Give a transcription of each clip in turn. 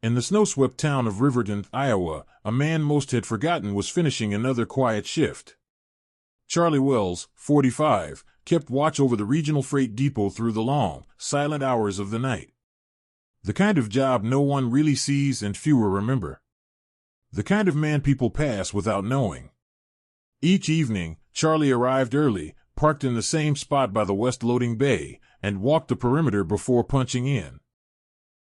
In the snow-swept town of Riverton, Iowa, a man most had forgotten was finishing another quiet shift. Charlie Wells, 45, kept watch over the regional freight depot through the long, silent hours of the night. The kind of job no one really sees and fewer remember. The kind of man people pass without knowing. Each evening, Charlie arrived early, parked in the same spot by the west loading bay, and walked the perimeter before punching in.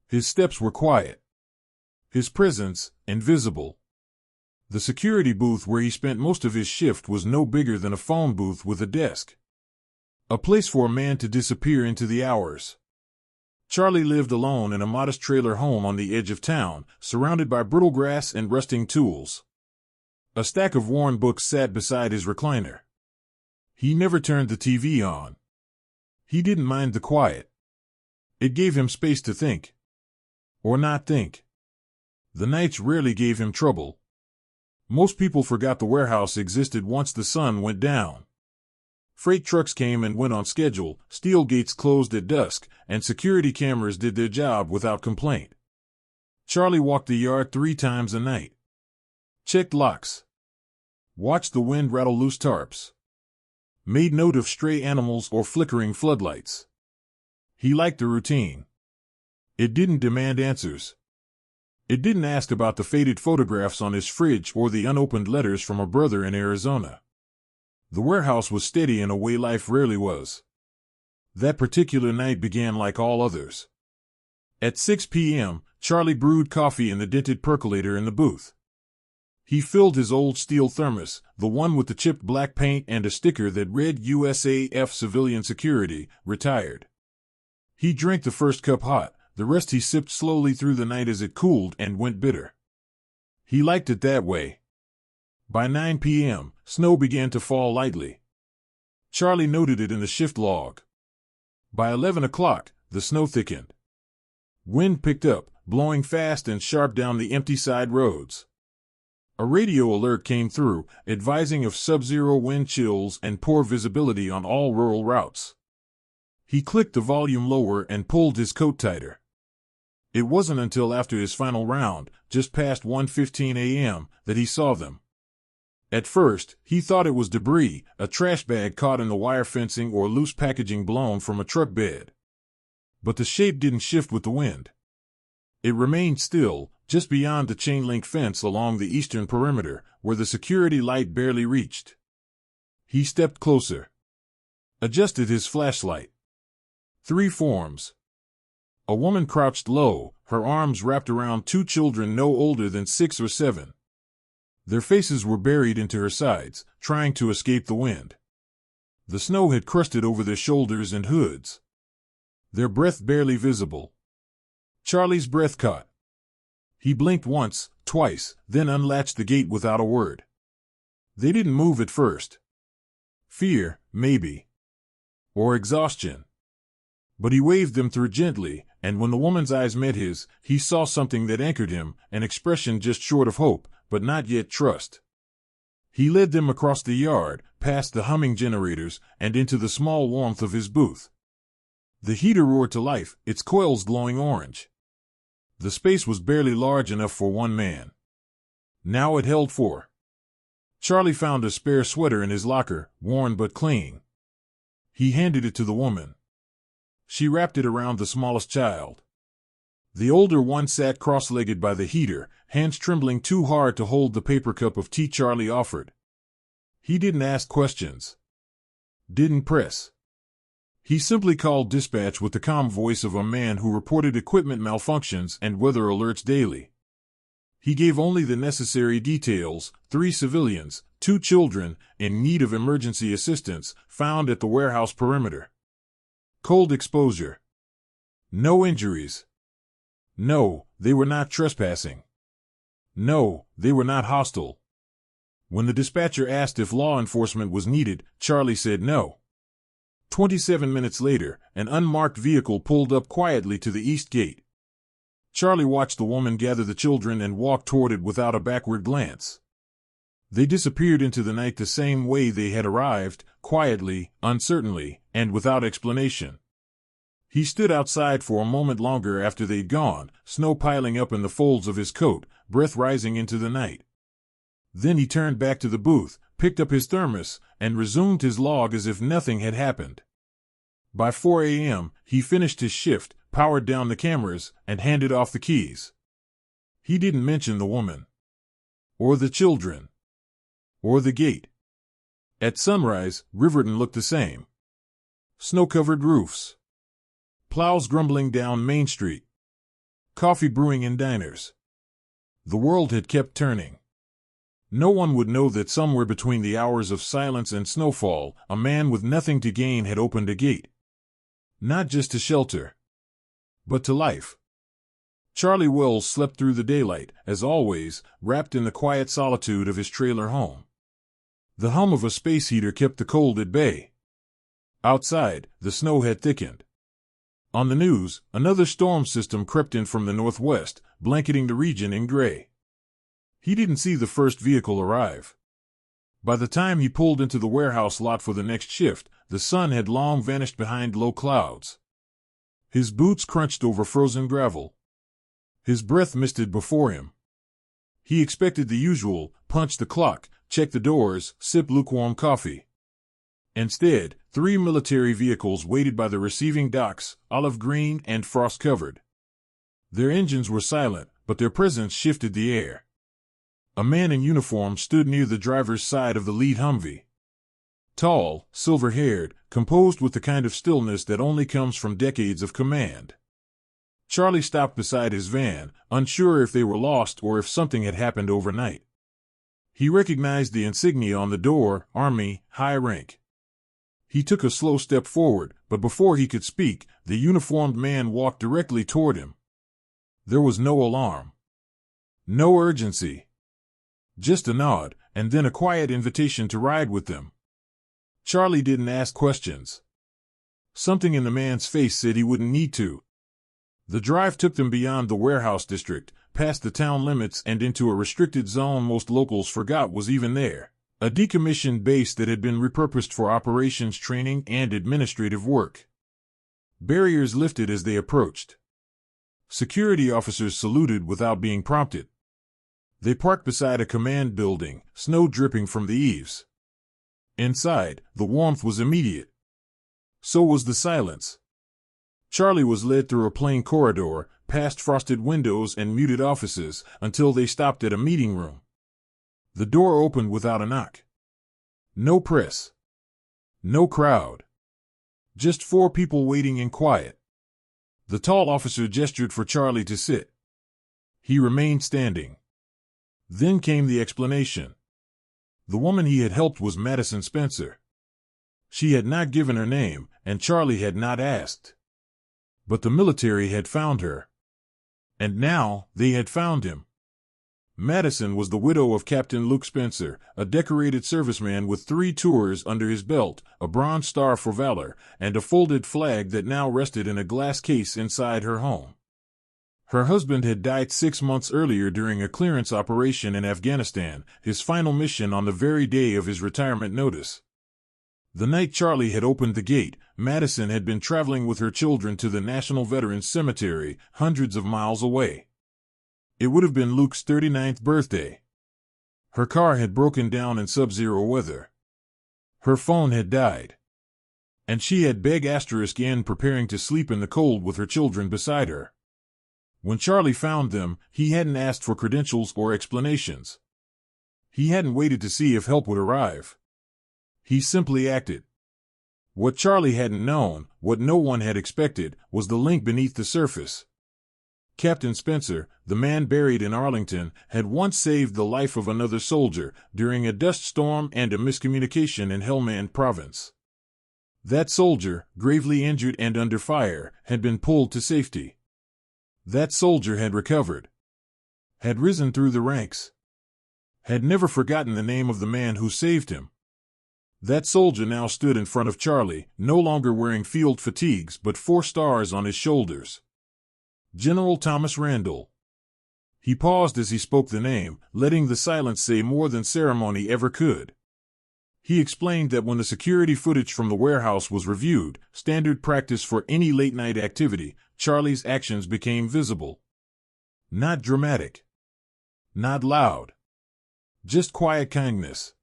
His steps were quiet. His presence, invisible. The security booth where he spent most of his shift was no bigger than a phone booth with a desk. A place for a man to disappear into the hours. Charlie lived alone in a modest trailer home on the edge of town, surrounded by brittle grass and rusting tools. A stack of worn books sat beside his recliner. He never turned the TV on. He didn't mind the quiet. It gave him space to think. Or not think. The nights rarely gave him trouble. Most people forgot the warehouse existed once the sun went down. Freight trucks came and went on schedule, steel gates closed at dusk, and security cameras did their job without complaint. Charlie walked the yard 3 times a night. Checked locks. Watched the wind rattle loose tarps. Made note of stray animals or flickering floodlights. He liked the routine. It didn't demand answers. It didn't ask about the faded photographs on his fridge or the unopened letters from a brother in Arizona. The warehouse was steady in a way life rarely was. That particular night began like all others. At 6 p.m., Charlie brewed coffee in the dented percolator in the booth. He filled his old steel thermos, the one with the chipped black paint and a sticker that read USAF Civilian Security, retired. He drank the first cup hot, the rest he sipped slowly through the night as it cooled and went bitter. He liked it that way. By 9 p.m., snow began to fall lightly. Charlie noted it in the shift log. By 11 o'clock, the snow thickened. Wind picked up, blowing fast and sharp down the empty side roads. A radio alert came through, advising of sub-zero wind chills and poor visibility on all rural routes. He clicked the volume lower and pulled his coat tighter. It wasn't until after his final round, just past 1:15 a.m., that he saw them. At first, he thought it was debris, a trash bag caught in the wire fencing or loose packaging blown from a truck bed. But the shape didn't shift with the wind. It remained still, just beyond the chain-link fence along the eastern perimeter, where the security light barely reached. He stepped closer. Adjusted his flashlight. 3 forms. A woman crouched low, her arms wrapped around 2 children no older than 6 or 7. Their faces were buried into her sides, trying to escape the wind. The snow had crusted over their shoulders and hoods. Their breath barely visible. Charlie's breath caught. He blinked once, twice, then unlatched the gate without a word. They didn't move at first. Fear, maybe. Or exhaustion. But he waved them through gently, and when the woman's eyes met his, he saw something that anchored him, an expression just short of hope, but not yet trust. He led them across the yard, past the humming generators, and into the small warmth of his booth. The heater roared to life, its coils glowing orange. The space was barely large enough for 1 man. Now it held 4. Charlie found a spare sweater in his locker, worn but clean. He handed it to the woman. She wrapped it around the smallest child. The older one sat cross-legged by the heater, hands trembling too hard to hold the paper cup of tea Charlie offered. He didn't ask questions. Didn't press. He simply called dispatch with the calm voice of a man who reported equipment malfunctions and weather alerts daily. He gave only the necessary details: 3 civilians, 2 children, in need of emergency assistance, found at the warehouse perimeter. Cold exposure. No injuries. No, they were not trespassing. No, they were not hostile. When the dispatcher asked if law enforcement was needed, Charlie said no. 27 minutes later, an unmarked vehicle pulled up quietly to the east gate. Charlie watched the woman gather the children and walk toward it without a backward glance. They disappeared into the night the same way they had arrived, quietly, uncertainly, and without explanation. He stood outside for a moment longer after they'd gone, snow piling up in the folds of his coat, breath rising into the night. Then he turned back to the booth, picked up his thermos, and resumed his log as if nothing had happened. By 4 a.m., he finished his shift, powered down the cameras, and handed off the keys. He didn't mention the woman, or the children, or the gate. At sunrise, Riverton looked the same. Snow-covered roofs, plows grumbling down Main Street, coffee brewing in diners. The world had kept turning. No one would know that somewhere between the hours of silence and snowfall, a man with nothing to gain had opened a gate. Not just to shelter, but to life. Charlie Wells slept through the daylight, as always, wrapped in the quiet solitude of his trailer home. The hum of a space heater kept the cold at bay. Outside, the snow had thickened. On the news, another storm system crept in from the northwest, blanketing the region in gray. He didn't see the first vehicle arrive. By the time he pulled into the warehouse lot for the next shift, the sun had long vanished behind low clouds. His boots crunched over frozen gravel. His breath misted before him. He expected the usual: punch the clock, check the doors, sip lukewarm coffee. Instead, 3 military vehicles waited by the receiving docks, olive green and frost-covered. Their engines were silent, but their presence shifted the air. A man in uniform stood near the driver's side of the lead Humvee. Tall, silver-haired, composed with the kind of stillness that only comes from decades of command. Charlie stopped beside his van, unsure if they were lost or if something had happened overnight. He recognized the insignia on the door: Army, high rank. He took a slow step forward, but before he could speak, the uniformed man walked directly toward him. There was no alarm, no urgency. Just a nod, and then a quiet invitation to ride with them. Charlie didn't ask questions. Something in the man's face said he wouldn't need to. The drive took them beyond the warehouse district, past the town limits and into a restricted zone most locals forgot was even there. A decommissioned base that had been repurposed for operations training and administrative work. Barriers lifted as they approached. Security officers saluted without being prompted. They parked beside a command building, snow dripping from the eaves. Inside, the warmth was immediate. So was the silence. Charlie was led through a plain corridor, past frosted windows and muted offices, until they stopped at a meeting room. The door opened without a knock. No press. No crowd. Just 4 people waiting in quiet. The tall officer gestured for Charlie to sit. He remained standing. Then came the explanation. The woman he had helped was Madison Spencer. She had not given her name, and Charlie had not asked. But the military had found her. And now, they had found him. Madison was the widow of Captain Luke Spencer, a decorated serviceman with 3 tours under his belt, a Bronze Star for valor, and a folded flag that now rested in a glass case inside her home. Her husband had died 6 months earlier during a clearance operation in Afghanistan, his final mission on the very day of his retirement notice. The night Charlie had opened the gate, Madison had been traveling with her children to the National Veterans Cemetery, hundreds of miles away. It would have been Luke's 39th birthday. Her car had broken down in sub-zero weather. Her phone had died. And she had N preparing to sleep in the cold with her children beside her. When Charlie found them, he hadn't asked for credentials or explanations. He hadn't waited to see if help would arrive. He simply acted. What Charlie hadn't known, what no one had expected, was the link beneath the surface. Captain Spencer, the man buried in Arlington, had once saved the life of another soldier during a dust storm and a miscommunication in Helmand Province. That soldier, gravely injured and under fire, had been pulled to safety. That soldier had recovered, had risen through the ranks, had never forgotten the name of the man who saved him. That soldier now stood in front of Charlie, no longer wearing field fatigues but 4 stars on his shoulders. General Thomas Randall. He paused as he spoke the name, letting the silence say more than ceremony ever could. He explained that when the security footage from the warehouse was reviewed, standard practice for any late-night activity, Charlie's actions became visible. Not dramatic. Not loud. Just quiet kindness.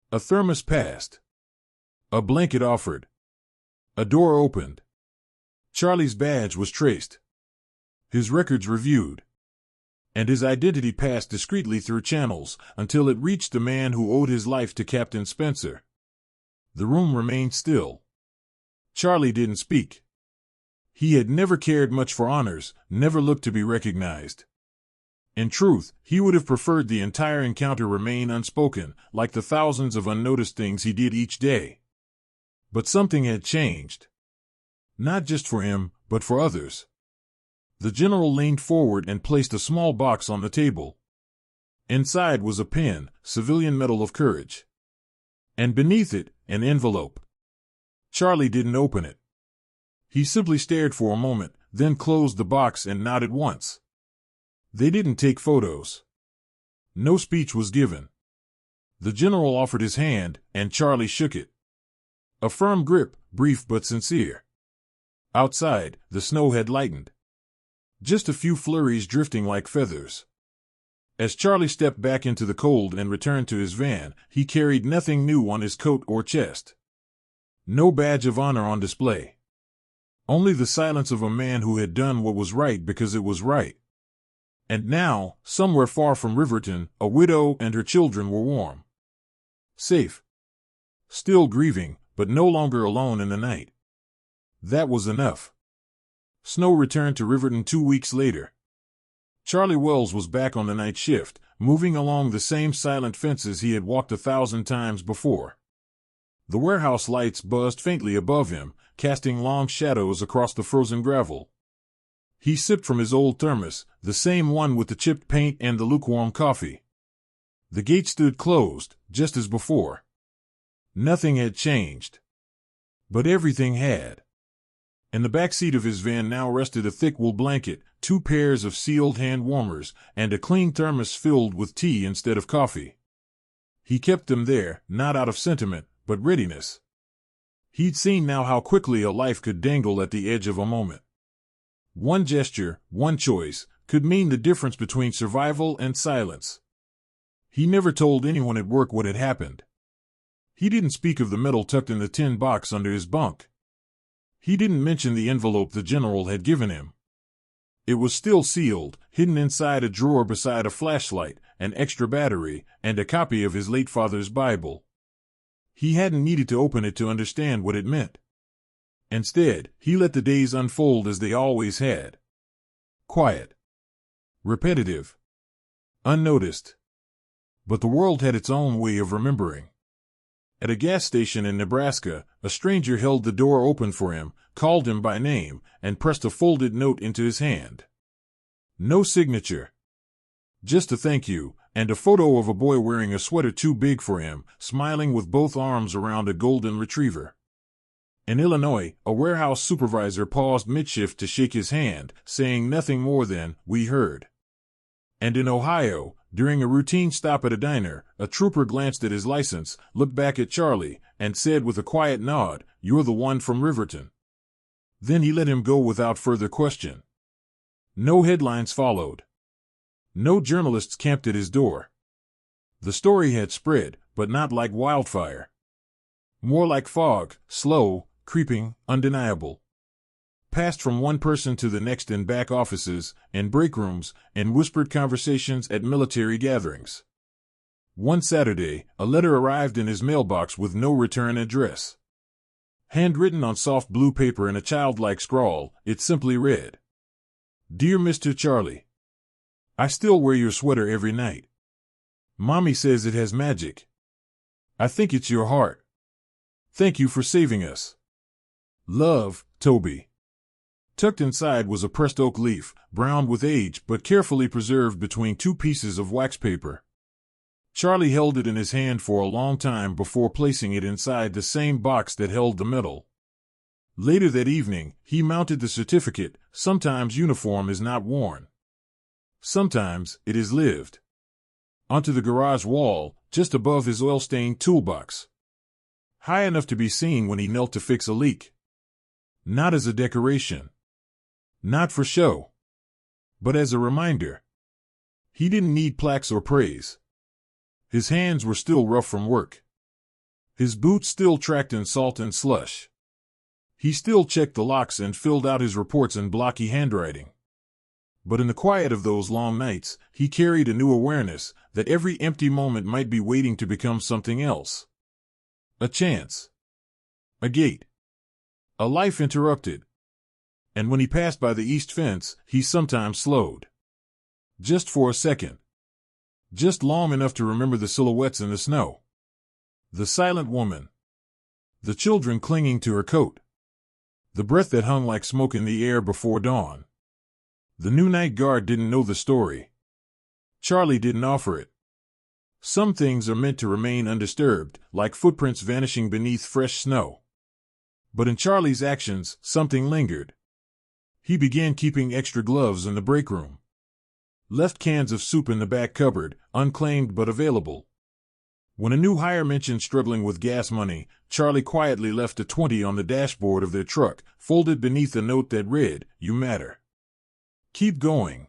A thermos passed. A blanket offered. A door opened. Charlie's badge was traced. His records reviewed. And his identity passed discreetly through channels until it reached the man who owed his life to Captain Spencer. The room remained still. Charlie didn't speak. He had never cared much for honors, never looked to be recognized. In truth, he would have preferred the entire encounter remain unspoken, like the thousands of unnoticed things he did each day. But something had changed. Not just for him, but for others. The general leaned forward and placed a small box on the table. Inside was a pen, Civilian Medal of Courage. And beneath it, an envelope. Charlie didn't open it. He simply stared for a moment, then closed the box and nodded once. They didn't take photos. No speech was given. The general offered his hand, and Charlie shook it. A firm grip, brief but sincere. Outside, the snow had lightened. Just a few flurries drifting like feathers. As Charlie stepped back into the cold and returned to his van, he carried nothing new on his coat or chest. No badge of honor on display. Only the silence of a man who had done what was right because it was right. And now, somewhere far from Riverton, a widow and her children were warm. Safe. Still grieving, but no longer alone in the night. That was enough. Snow returned to Riverton 2 weeks later. Charlie Wells was back on the night shift, moving along the same silent fences he had walked 1,000 times before. The warehouse lights buzzed faintly above him, casting long shadows across the frozen gravel. He sipped from his old thermos, the same one with the chipped paint and the lukewarm coffee. The gate stood closed, just as before. Nothing had changed. But everything had. In the back seat of his van now rested a thick wool blanket, 2 pairs of sealed hand warmers, and a clean thermos filled with tea instead of coffee. He kept them there, not out of sentiment, but readiness. He'd seen now how quickly a life could dangle at the edge of a moment. One gesture, one choice, could mean the difference between survival and silence. He never told anyone at work what had happened. He didn't speak of the medal tucked in the tin box under his bunk. He didn't mention the envelope the general had given him. It was still sealed, hidden inside a drawer beside a flashlight, an extra battery, and a copy of his late father's Bible. He hadn't needed to open it to understand what it meant. Instead, he let the days unfold as they always had. Quiet. Repetitive. Unnoticed. But the world had its own way of remembering. At a gas station in Nebraska, a stranger held the door open for him, called him by name, and pressed a folded note into his hand. No signature. Just a thank you, and a photo of a boy wearing a sweater too big for him, smiling with both arms around a golden retriever. In Illinois, a warehouse supervisor paused mid-shift to shake his hand, saying nothing more than, "We heard." And in Ohio, during a routine stop at a diner, a trooper glanced at his license, looked back at Charlie, and said with a quiet nod, "You're the one from Riverton." Then he let him go without further question. No headlines followed. No journalists camped at his door. The story had spread, but not like wildfire. More like fog, slow, creeping, undeniable. Passed from one person to the next in back offices, in break rooms, in whispered conversations at military gatherings. One Saturday, a letter arrived in his mailbox with no return address. Handwritten on soft blue paper in a childlike scrawl, it simply read, "Dear Mr. Charlie, I still wear your sweater every night. Mommy says it has magic. I think it's your heart. Thank you for saving us. Love, Toby." Tucked inside was a pressed oak leaf, browned with age but carefully preserved between 2 pieces of wax paper. Charlie held it in his hand for a long time before placing it inside the same box that held the medal. Later that evening, he mounted the certificate. Sometimes uniform is not worn. Sometimes it is lived. Onto the garage wall, just above his oil-stained toolbox. high enough to be seen when he knelt to fix a leak. Not as a decoration. Not for show. But as a reminder. He didn't need plaques or praise. His hands were still rough from work. His boots still tracked in salt and slush. He still checked the locks and filled out his reports in blocky handwriting. But in the quiet of those long nights, he carried a new awareness that every empty moment might be waiting to become something else. A chance. A gate. A life interrupted. And when he passed by the east fence, he sometimes slowed. Just for a second. Just long enough to remember the silhouettes in the snow. The silent woman. The children clinging to her coat. The breath that hung like smoke in the air before dawn. The new night guard didn't know the story. Charlie didn't offer it. Some things are meant to remain undisturbed, like footprints vanishing beneath fresh snow. But in Charlie's actions, something lingered. He began keeping extra gloves in the break room. Left cans of soup in the back cupboard, unclaimed but available. When a new hire mentioned struggling with gas money, Charlie quietly left a 20 on the dashboard of their truck, folded beneath a note that read, "You matter. Keep going."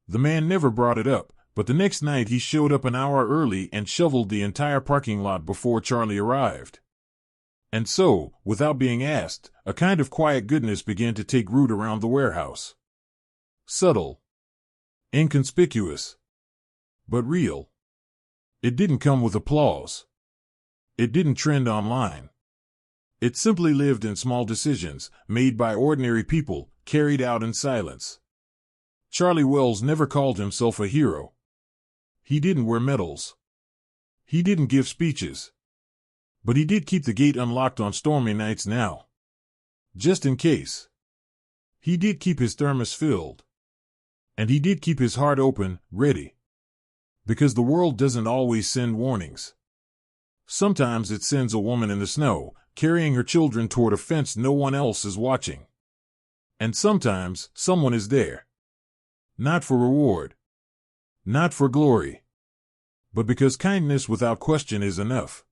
The man never brought it up, but the next night he showed up an hour early and shoveled the entire parking lot before Charlie arrived. And so, without being asked, a kind of quiet goodness began to take root around the warehouse. Subtle. Inconspicuous. But real. It didn't come with applause. It didn't trend online. It simply lived in small decisions, made by ordinary people, carried out in silence. Charlie Wells never called himself a hero. He didn't wear medals. He didn't give speeches. But he did keep the gate unlocked on stormy nights now. Just in case. He did keep his thermos filled. And he did keep his heart open, ready. Because the world doesn't always send warnings. Sometimes it sends a woman in the snow, carrying her children toward a fence no one else is watching. And sometimes, someone is there. Not for reward. Not for glory. But because kindness without question is enough.